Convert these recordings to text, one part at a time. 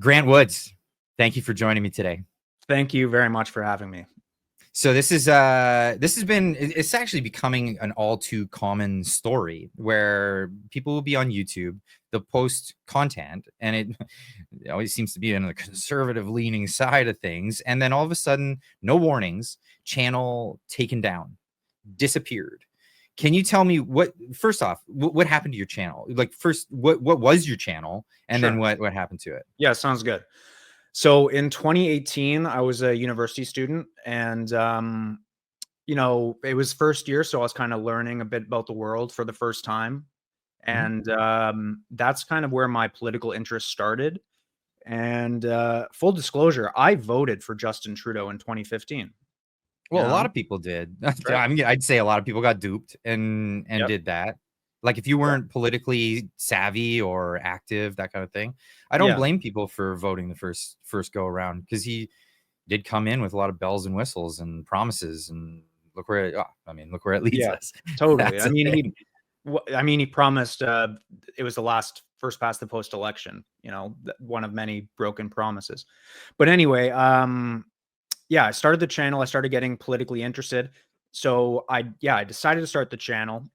Grant Woods, thank you for joining me today. Thank you very much for having me. So it's actually becoming an all too common story where people will be on YouTube, they'll post content, and it always seems to be on the conservative leaning side of things. And then all of a sudden, no warnings, channel taken down, disappeared. Can you tell me first off, what happened to your channel? Like first, what was your channel? And Sure. then what happened to it? Yeah, sounds good. So in 2018, I was a university student, and it was first year, so I was kind of learning a bit about the world for the first time. And that's kind of where my political interest started. And full disclosure, I voted for Justin Trudeau in 2015. Well, a lot of people did. Right. I mean, I'd say a lot of people got duped and Yep. did that. Like if you weren't politically savvy or active, that kind of thing, I don't blame people for voting the first go around, because he did come in with a lot of bells and whistles and promises, and look where it leads us. Totally. He promised it was the last first past the post election, one of many broken promises. But anyway, I started the channel. I started getting politically interested. So I decided to start the channel.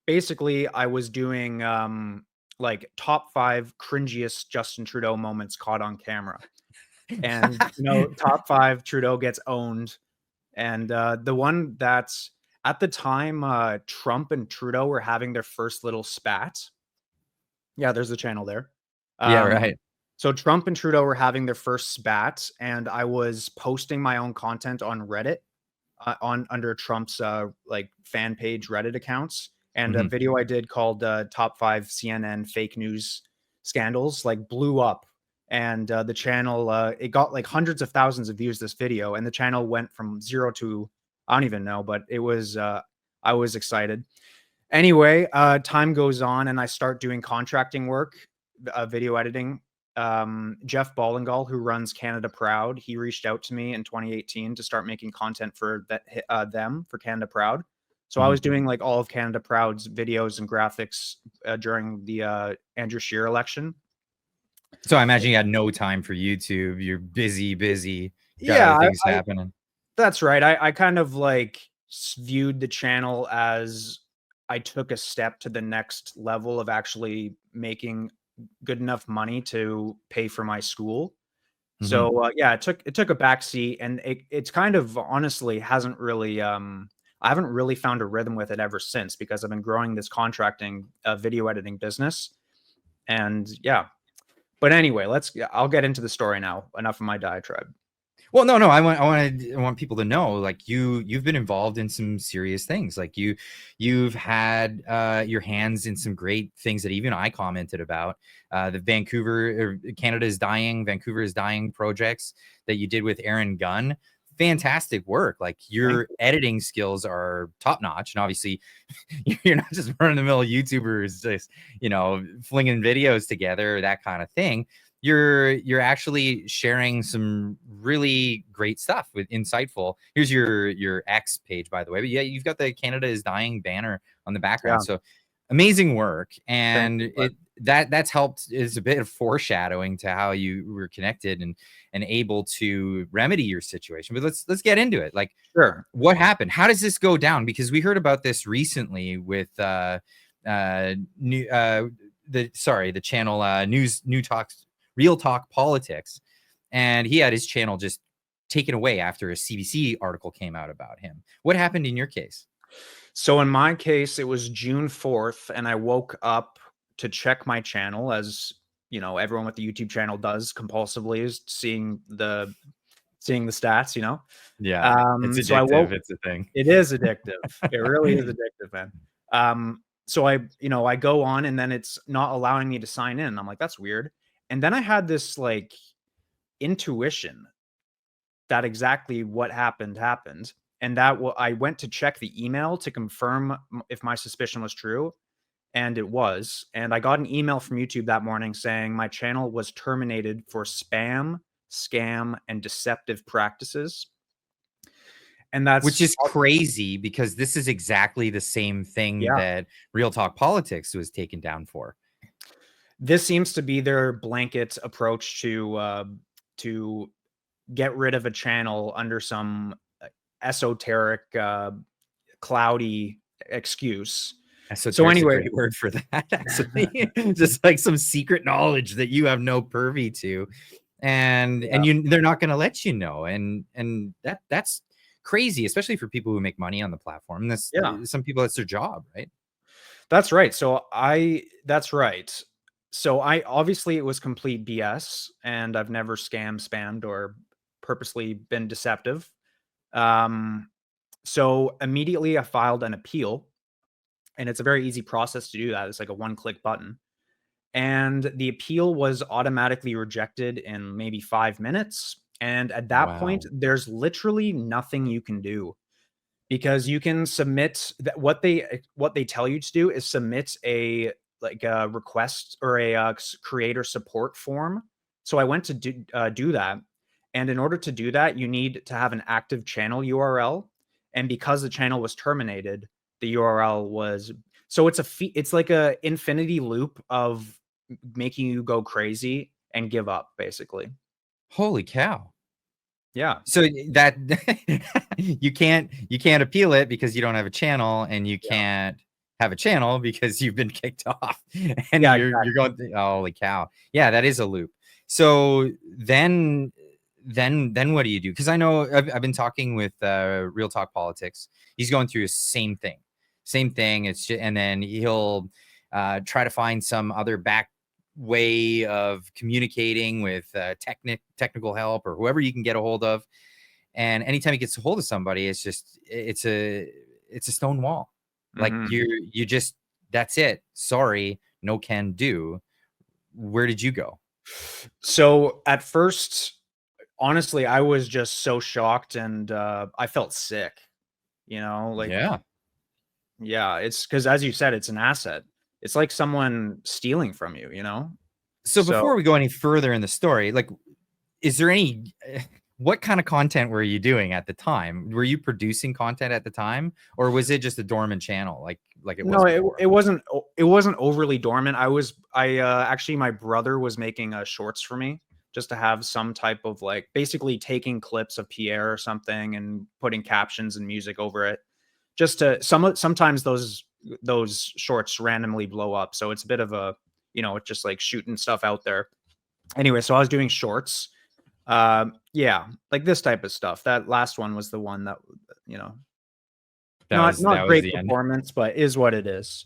Basically, I was doing like top 5 cringiest Justin Trudeau moments caught on camera. And top 5 Trudeau gets owned. And the one that's at the time, Trump and Trudeau were having their first little spat. Yeah, there's the channel there. Yeah, right. So Trump and Trudeau were having their first spat, and I was posting my own content on Reddit, under Trump's like fan page Reddit accounts. And a video I did called Top 5 CNN Fake News Scandals like blew up. And the channel, it got like hundreds of thousands of views, this video. And the channel went from 0 to, I don't even know, but it was, I was excited. Anyway, time goes on and I start doing contracting work, video editing. Jeff Ballingall, who runs Canada Proud, he reached out to me in 2018 to start making content for them for Canada Proud. So I was doing like all of Canada Proud's videos and graphics during the Andrew Scheer election. So I imagine you had no time for YouTube. You're busy. Yeah, things happening. That's right. I kind of like viewed the channel as I took a step to the next level of actually making good enough money to pay for my school. So it took a backseat, and it's kind of honestly hasn't really I haven't really found a rhythm with it ever since, because I've been growing this contracting video editing business. And but anyway, I'll get into the story now. Enough of my diatribe. Well, no, I want people to know, like you've been involved in some serious things. Like you've had your hands in some great things that even I commented about. The Canada is Dying, Vancouver is Dying projects that you did with Aaron Gunn. Fantastic work. Like your editing skills are top notch, and obviously you're not just run of the mill YouTubers just flinging videos together, that kind of thing. You're actually sharing some really great stuff with insightful. Here's your X page, by the way. But yeah, you've got the Canada is Dying banner on the background. So amazing work. And that's helped, is a bit of foreshadowing to how you were connected and able to remedy your situation. But let's get into it. Like, sure, what happened? How does this go down? Because we heard about this recently with the channel New Talks, Real Talk Politics, and he had his channel just taken away after a CBC article came out about him. What happened in your case? So in my case, it was June 4th, and I woke up to check my channel, as everyone with the YouTube channel does compulsively, is seeing the stats. Yeah, it's addictive. It's a thing. It is addictive. It really is addictive, man. So I go on, and then it's not allowing me to sign in. I'm like, that's weird. And then I had this like intuition that exactly what happened. And that I went to check the email to confirm if my suspicion was true. And it was. And I got an email from YouTube that morning saying my channel was terminated for spam, scam, and deceptive practices. And which is crazy, because this is exactly the same thing that Real Talk Politics was taken down for. This seems to be their blanket approach to get rid of a channel under some esoteric, cloudy excuse. So Esoteric's a anyway, great word for that, actually. Just like some secret knowledge that you have no purview to, and yeah, they're not going to let you know, and that's crazy, especially for people who make money on the platform. And that's yeah, some people, that's their job, right? that's right. That's right. So I obviously it was complete BS, and I've never spammed, or purposely been deceptive. Um, so immediately I filed an appeal, and it's a very easy process to do that. It's like a one-click button. And the appeal was automatically rejected in maybe 5 minutes. And at that point, Wow. there's literally nothing you can do, because you can submit that what they tell you to do is submit a like a request, or a creator support form. So I went to do that, and in order to do that, you need to have an active channel URL. And because the channel was terminated, the URL was, so it's like a infinity loop of making you go crazy and give up, basically. Holy cow. Yeah, So that you can't appeal it because you don't have a channel, and you yeah, can't have a channel because you've been kicked off, and yeah, you're exactly. going holy cow. Yeah, that is a loop. So then what do you do? Because I know I've been talking with Real Talk Politics. He's going through the same thing. It's just, and then he'll try to find some other back way of communicating with technical help, or whoever you can get a hold of. And anytime he gets a hold of somebody, it's a stone wall. Like Mhm. you just, that's it. Sorry, no can do. Where did you go? So at first, honestly, I was just so shocked, and I felt sick, like, Yeah. yeah, it's because, as you said, it's an asset. It's like someone stealing from you, So So, before we go any further in the story, like, is there any what kind of content were you doing at the time? Were you producing content at the time, or was it just a dormant channel like it was no, before? it wasn't overly dormant. Actually, my brother was making shorts for me, just to have some type of, like, basically taking clips of Pierre or something and putting captions and music over it. Just to sometimes those shorts randomly blow up, so it's a bit of a, it's just like shooting stuff out there. Anyway, so I was doing shorts. Yeah, like this type of stuff. That last one was the one that, you know, not That was great the end. performance, but is what it is.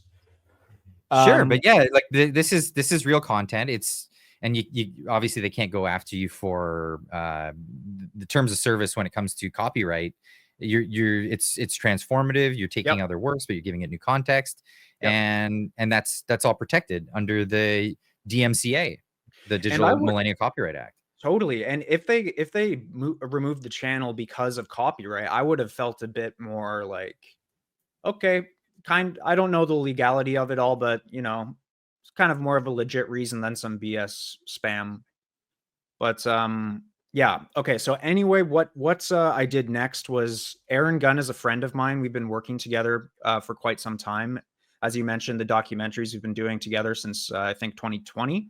Sure, Um, but yeah, like this is real content. It's, and you obviously they can't go after you for the terms of service when it comes to copyright. It's transformative. You're taking yep, other works, but you're giving it new context, yep. and that's all protected under the DMCA, the And I Digital would Millennium Copyright Act. totally. And if they removed the channel because of copyright, I would have felt a bit more like, okay, I don't know the legality of it all, but it's kind of more of a legit reason than some BS spam. But yeah, okay. So anyway, what's I did next was, Aaron Gunn is a friend of mine. We've been working together for quite some time. As you mentioned, the documentaries we've been doing together since I think 2020.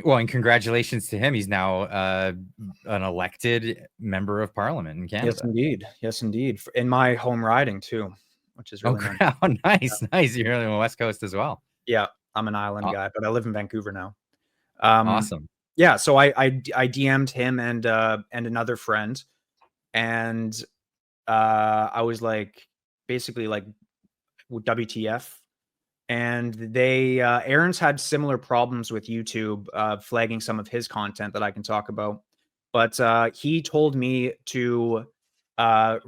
Well, and congratulations to him. He's now an elected member of parliament in Yes, Canada. indeed. Yes, indeed. In my home riding too, which is Oh, really nice. wow. Nice, nice. You're on the West Coast as well. Yeah, I'm an island Aw- guy, but I live in Vancouver now. Um, Awesome. yeah, so I DM'd him and another friend, and I was like, basically like, WTF? And Aaron's had similar problems with YouTube, flagging some of his content that I can talk about. But he told me to uh,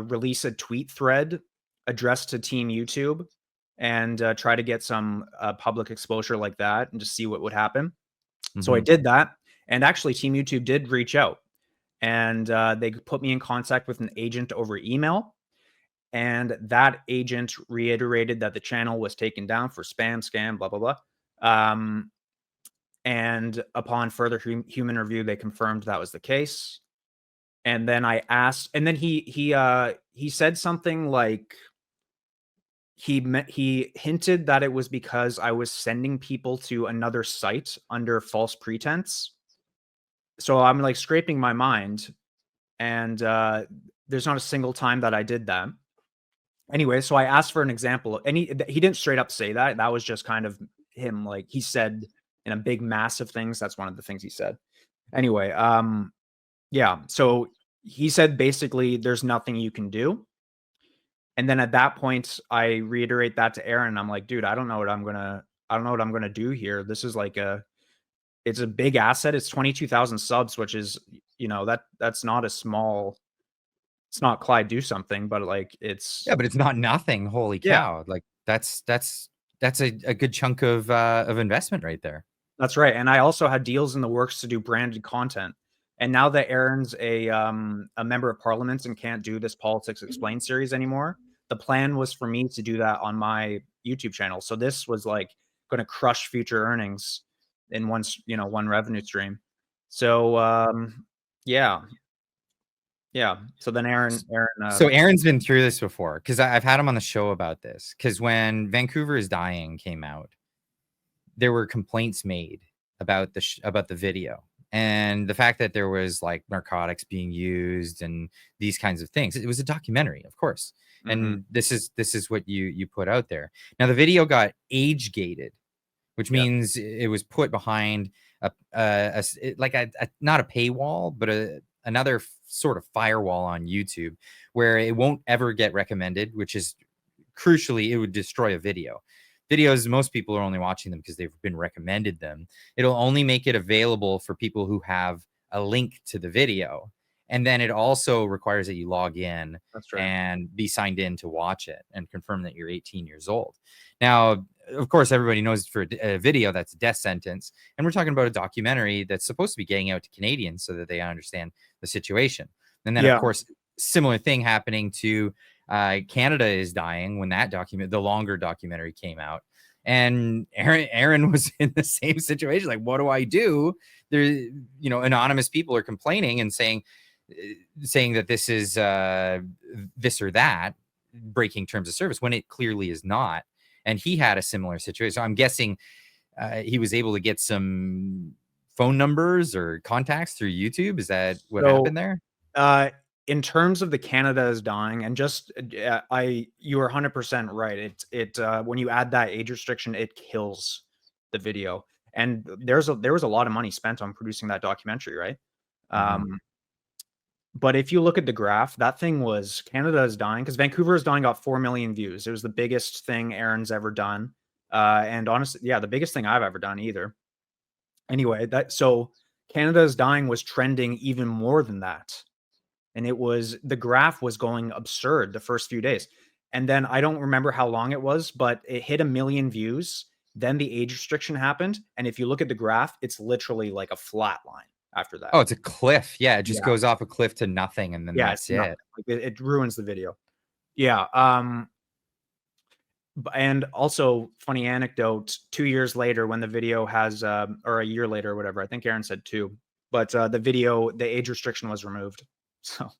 release a tweet thread addressed to Team YouTube, and try to get some public exposure like that, and just see what would happen. So I Mhm. did that, and actually, Team YouTube did reach out, and they put me in contact with an agent over email, and that agent reiterated that the channel was taken down for spam, scam, blah blah blah. Um, and upon further human review, they confirmed that was the case. And then I asked, and then he said something like, he hinted that it was because I was sending people to another site under false pretense. So I'm like scraping my mind, and there's not a single time that I did that. Anyway, so I asked for an example, and he didn't straight up say that. That was just kind of him, like he said in a big mass of things. That's one of the things he said. Anyway, yeah. So he said basically, there's nothing you can do. And then at that point, I reiterate that to Aaron. I'm like, dude, I don't know what I'm gonna do here. This is like it's a big asset. It's 22,000 subs, which is, that's not a small. It's not Clyde do something, but like Yeah, but it's not nothing. Holy yeah, cow! Like that's a good chunk of investment right there. that's right. And I also had deals in the works to do branded content. And now that Aaron's a member of parliament and can't do this Politics Explained series anymore, the plan was for me to do that on my YouTube channel. So this was like going to crush future earnings in one revenue stream. So yeah. Yeah. So then So Aaron's been through this before, because I've had him on the show about this. Because when Vancouver is Dying came out, there were complaints made about the video and the fact that there was like narcotics being used and these kinds of things. It was a documentary, of course, and this is what you put out there. Now the video got age gated, which means it was put behind not a paywall, but another sort of firewall on YouTube, where it won't ever get recommended, which is crucially, it would destroy a video. Videos, most people are only watching them because they've been recommended them. It'll only make it available for people who have a link to the video. And then it also requires that you log in and be signed in to watch it and confirm that you're 18 years old. Now, of course, everybody knows for a video that's a death sentence. And we're talking about a documentary that's supposed to be getting out to Canadians so that they understand the situation. And then, of course, similar thing happening to Canada is Dying, when the longer documentary came out. And Aaron was in the same situation. Like, what do I do? There, anonymous people are complaining and saying that this is this or that, breaking terms of service, when it clearly is not. And he had a similar situation. So I'm guessing he was able to get some phone numbers or contacts through YouTube. Is that what happened there? In terms of the Canada is Dying, and just you are 100% right. It when you add that age restriction, it kills the video. And there was a lot of money spent on producing that documentary, right? But if you look at the graph, that thing was Canada is Dying, because Vancouver is Dying got 4 million views. It was the biggest thing Aaron's ever done. And honestly, yeah, the biggest thing I've ever done either. Anyway, so Canada is Dying was trending even more than that. And the graph was going absurd the first few days. And then I don't remember how long it was, but it hit 1 million views. Then the age restriction happened. And if you look at the graph, it's literally like a flat line after that. Oh, it's a cliff. Yeah, it just goes off a cliff to nothing, and then that's it. Like, it ruins the video. Yeah. And also, funny anecdote, 2 years later, when the video has, or a year later or whatever, I think Aaron said 2, but the age restriction was removed. So,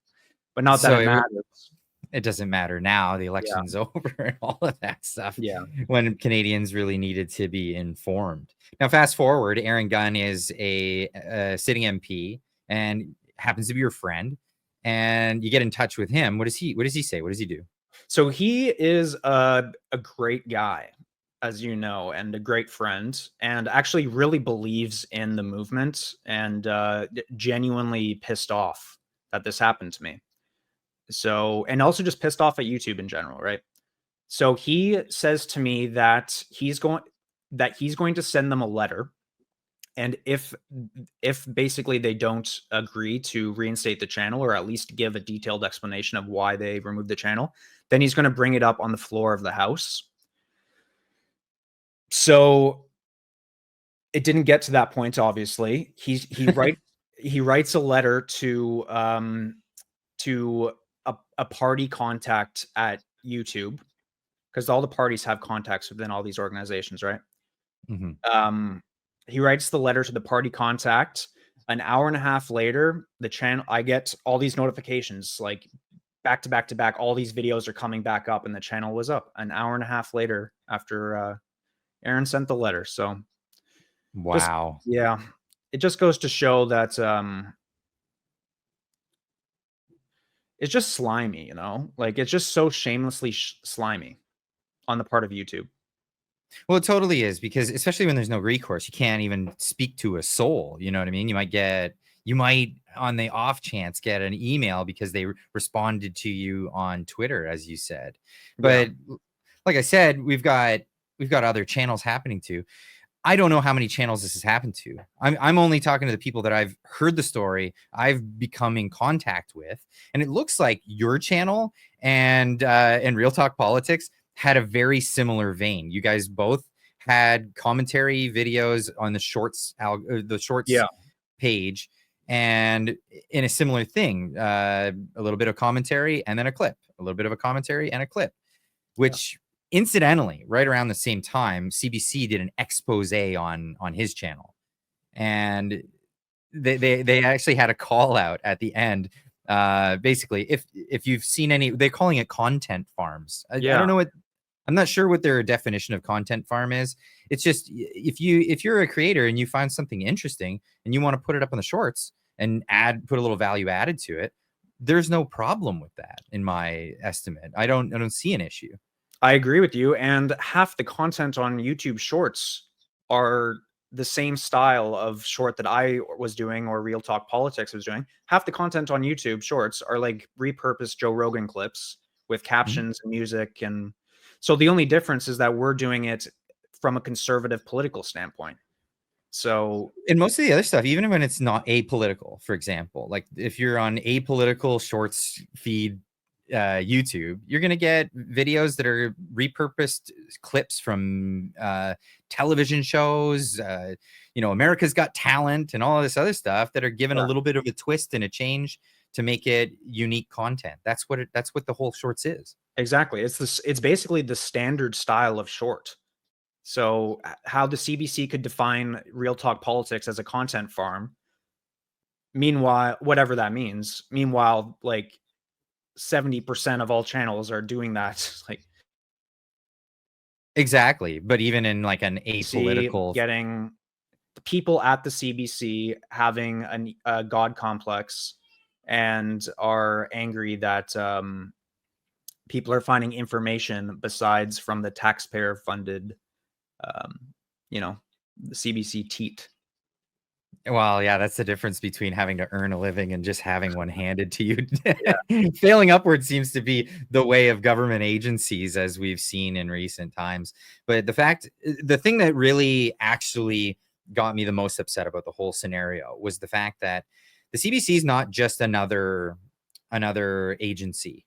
but not that it matters. It doesn't matter now. The election's over and all of that stuff. Yeah. When Canadians really needed to be informed. Now, fast forward, Aaron Gunn is a sitting MP and happens to be your friend, and you get in touch with him. What does he say? What does he do? So he is a great guy, as you know, and a great friend, and actually really believes in the movement, and genuinely pissed off that this happened to me. So, and also just pissed off at YouTube in general, right? So he says to me that he's going to send them a letter, and if basically they don't agree to reinstate the channel, or at least give a detailed explanation of why they removed the channel, then he's going to bring it up on the floor of the House. So it didn't get to that point, obviously. He writes a letter to a party contact at YouTube, because all the parties have contacts within all these organizations, right? He writes the letter to the party contact. An hour and a half later, the channel, I get all these notifications like back to back to back, all these videos are coming back up, and the channel was up an hour and a half later after Aaron sent the letter. So just, Wow. yeah, it just goes to show that it's just slimy, like it's just so shamelessly slimy on the part of YouTube. Well, it totally is, because especially when there's no recourse, you can't even speak to a soul. You know what I mean? You might on the off chance get an email because they responded to you on Twitter, as you said. Yeah. But like I said, we've got other channels happening to. I don't know how many channels this has happened to. I'm only talking to the people that I've heard the story, I've become in contact with, and it looks like your channel and Real Talk Politics had a very similar vein. You guys both had commentary videos on the shorts, Yeah. page, and in a similar thing, a little bit of commentary and then a clip, a little bit of a commentary and a clip, which incidentally, right around the same time, CBC did an expose on his channel, and they actually had a call out at the end. Basically, if you've seen any, they're calling it content farms. I don't know what. I'm not sure what their definition of content farm is. It's just if you're a creator and you find something interesting and you want to put it up on the shorts and put a little value added to it, there's no problem with that in my estimate. I don't see an issue. I agree with you, and half the content on YouTube Shorts are the same style of short that I was doing or Real Talk Politics was doing. Half the content on YouTube Shorts are like repurposed Joe Rogan clips with captions and music, and so the only difference is that we're doing it from a conservative political standpoint. So, and most of the other stuff, even when it's not apolitical, for example, like if you're on apolitical shorts feed YouTube, you're going to get videos that are repurposed clips from television shows, America's Got Talent and all of this other stuff that are given a little bit of a twist and a change to make it unique content. That's what the whole shorts is. Exactly. It's basically the standard style of short. So how the CBC could define Real Talk Politics as a content farm, meanwhile, whatever that means, meanwhile, like 70% of all channels are doing that. Like, exactly. But even in like an apolitical, getting the people at the CBC having a God complex and are angry that people are finding information besides from the taxpayer funded the CBC teat. well, yeah, that's the difference between having to earn a living and just having one handed to you. Failing upward seems to be the way of government agencies, as we've seen in recent times. But the thing that really actually got me the most upset about the whole scenario was the fact that the CBC is not just another agency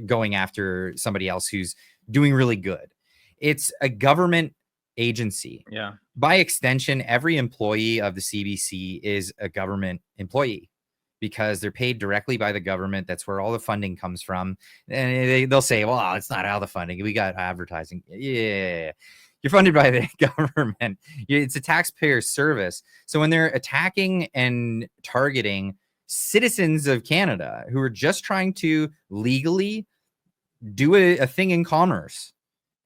going after somebody else who's doing really good. It's a government agency. Yeah. By extension, every employee of the CBC is a government employee because they're paid directly by the government. That's where all the funding comes from. And they'll say, well, it's not how the funding. We got advertising. Yeah. You're funded by the government. It's a taxpayer service. So when they're attacking and targeting citizens of Canada who are just trying to legally do a thing in commerce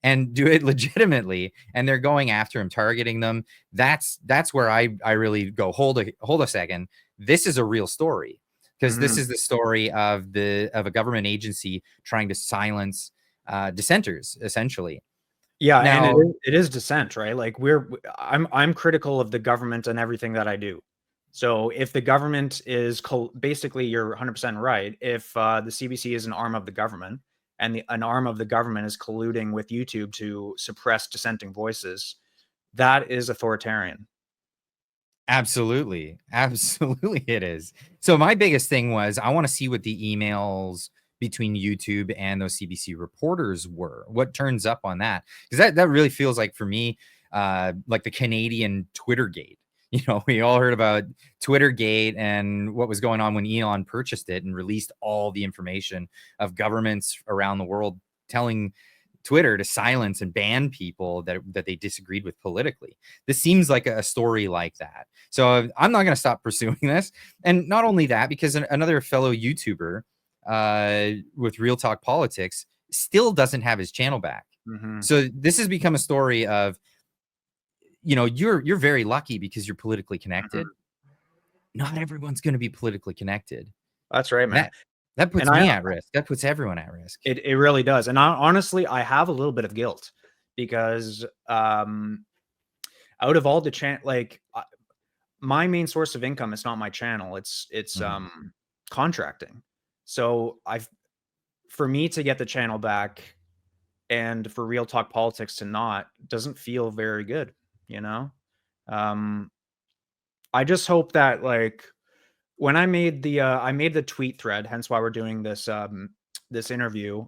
and do it legitimately, and they're going after him, targeting them, that's where I really go, hold a second. This is a real story, because this is the story of a government agency trying to silence dissenters, essentially. Yeah, now, and it is dissent, right? Like I'm critical of the government and everything that I do. So if the government is basically, you're 100% right. If the CBC is an arm of the government, and an arm of the government is colluding with YouTube to suppress dissenting voices, that is authoritarian. absolutely it is. So my biggest thing was, I want to see what the emails between YouTube and those CBC reporters were, what turns up on that, because that really feels like, for me, like the Canadian Twittergate. We all heard about Twittergate and what was going on when Elon purchased it and released all the information of governments around the world telling Twitter to silence and ban people that they disagreed with politically. This seems like a story like that. So I'm not going to stop pursuing this. And not only that, because another fellow YouTuber with Real Talk Politics still doesn't have his channel back. So this has become a story of, you're very lucky because you're politically connected. Not everyone's going to be politically connected. That's right, man. That puts me at risk. That puts everyone at risk. It really does. And honestly, I have a little bit of guilt because out of all the my main source of income is not my channel. It's contracting. So for me to get the channel back and for Real Talk Politics to not doesn't feel very good, I just hope that when I made the tweet thread, hence why we're doing this this interview,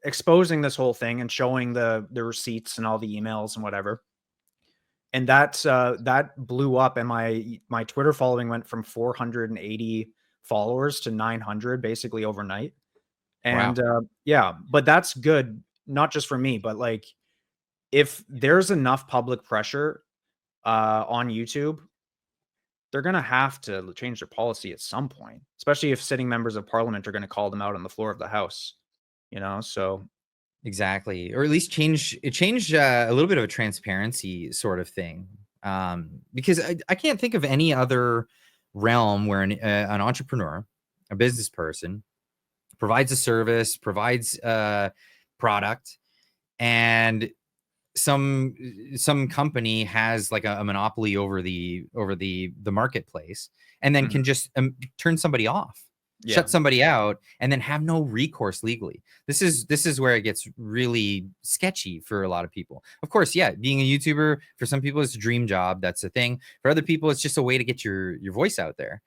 exposing this whole thing and showing the receipts and all the emails and whatever. And that blew up, and my Twitter following went from 480 followers to 900 basically overnight. And yeah, but that's good, not just for me, but if there's enough public pressure on YouTube, they're going to have to change their policy at some point, especially if sitting members of parliament are going to call them out on the floor of the House, so. Exactly. Or at least change a little bit of a transparency sort of thing. Because I can't think of any other realm where an entrepreneur, a business person, provides a service, provides a product, and some company has a monopoly over the marketplace, and then can just turn somebody off, shut somebody out, and then have no recourse legally. This is where it gets really sketchy for a lot of people. Of course, being a YouTuber, for some people it's a dream job. That's the thing. For other people, it's just a way to get your voice out there.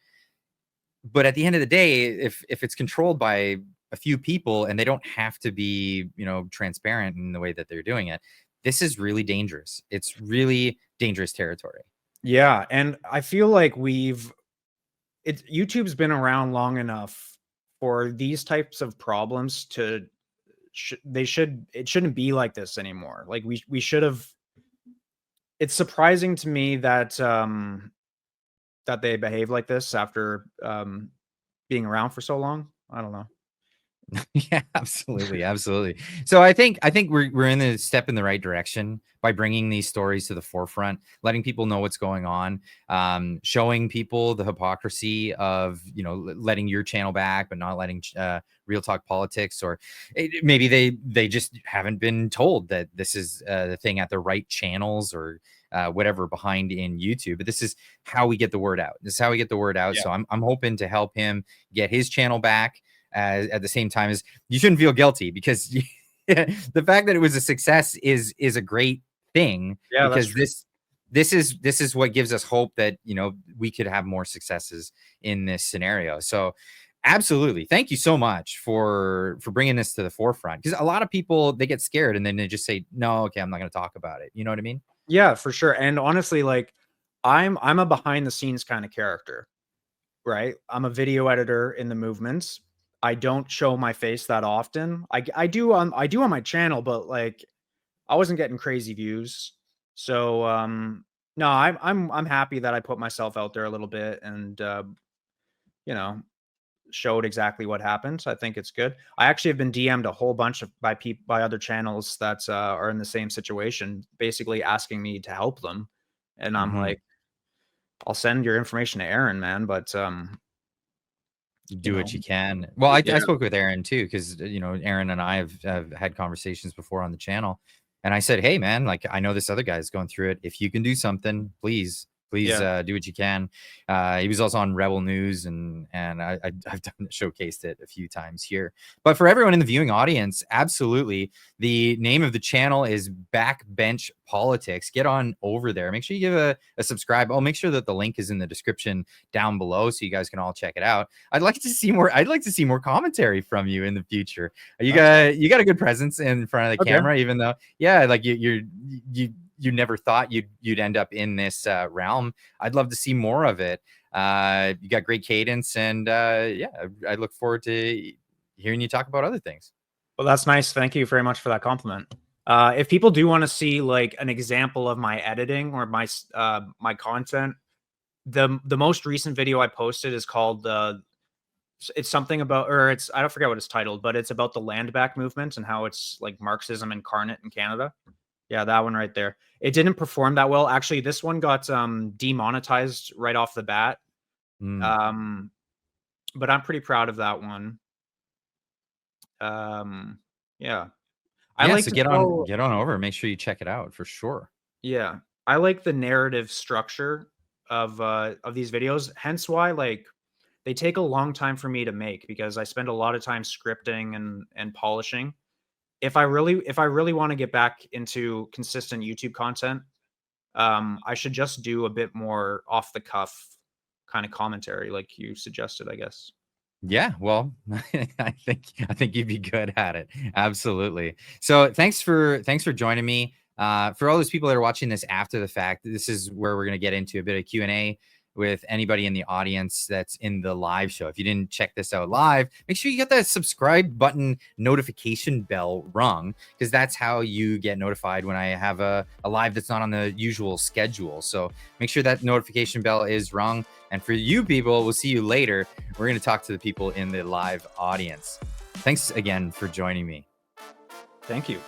But at the end of the day, if it's controlled by a few people and they don't have to be, transparent in the way that they're doing it, this is really dangerous. It's really dangerous territory. Yeah, and I feel like YouTube's been around long enough for these types of problems to it shouldn't be like this anymore. We should have. It's surprising to me that that they behave like this after being around for so long. I don't know. Yeah, absolutely. So I think we're in the step in the right direction by bringing these stories to the forefront, letting people know what's going on, showing people the hypocrisy of letting your channel back but not letting Real Talk Politics, or maybe they just haven't been told that this is the thing at the right channels or whatever behind in YouTube. But this is how we get the word out. This is how we get the word out. Yeah. So I'm hoping to help him get his channel back. At the same time, as you shouldn't feel guilty, because the fact that it was a success is a great thing. Yeah, because this is what gives us hope that we could have more successes in this scenario. So absolutely, thank you so much for bringing this to the forefront, because a lot of people, they get scared and then they just say, no, okay, I'm not going to talk about it. You know what I mean? Yeah, for sure. And honestly, I'm a behind the scenes kind of character, right? I'm a video editor in the movements. I don't show my face that often. I do on my channel, but I wasn't getting crazy views. So no, I'm happy that I put myself out there a little bit and showed exactly what happened. I think it's good. I actually have been DM'd a whole bunch by other channels that are in the same situation, basically asking me to help them. And I'm like, I'll send your information to Aaron, man, but do what you can. Well, I spoke with Aaron too, because Aaron and I have had conversations before on the channel, and I said, hey man, I know this other guy's going through it. If you can do something, please do what you can. He was also on Rebel News, and I've showcased it a few times here. But for everyone in the viewing audience, absolutely, the name of the channel is Backbench Politics. Get on over there. Make sure you give a subscribe. I'll make sure that the link is in the description down below, so you guys can all check it out. I'd like to see more commentary from you in the future. You got a good presence in front of the camera, even though you never thought you'd end up in this realm. I'd love to see more of it. You got great cadence, and I look forward to hearing you talk about other things. Well, that's nice. Thank you very much for that compliment. If people do want to see an example of my editing or my content, the most recent video I posted is called It's something about, or it's, I don't forget what it's titled, but it's about the land back movement and how it's like Marxism incarnate in Canada. Yeah, that one right there. It didn't perform that well. Actually, this one got demonetized right off the bat. Mm. But I'm pretty proud of that one. Yeah. I Yeah, like so to get tell, on over. Make sure you check it out for sure. yeah. I like the narrative structure of these videos. Hence why like they take a long time for me to make because I spend a lot of time scripting and polishing. If I really want to get back into consistent YouTube content, I should just do a bit more off the cuff kind of commentary like you suggested, I guess. Yeah, well, I think you'd be good at it. Absolutely. So thanks for joining me. For all those people that are watching this after the fact, this is where we're gonna get into a bit of Q&A with anybody in the audience that's in the live show. If you didn't check this out live, make sure you get that subscribe button notification bell rung, because that's how you get notified when I have a live that's not on the usual schedule. So make sure that notification bell is rung. And for you people, we'll see you later. We're going to talk to the people in the live audience. Thanks again for joining me. Thank you.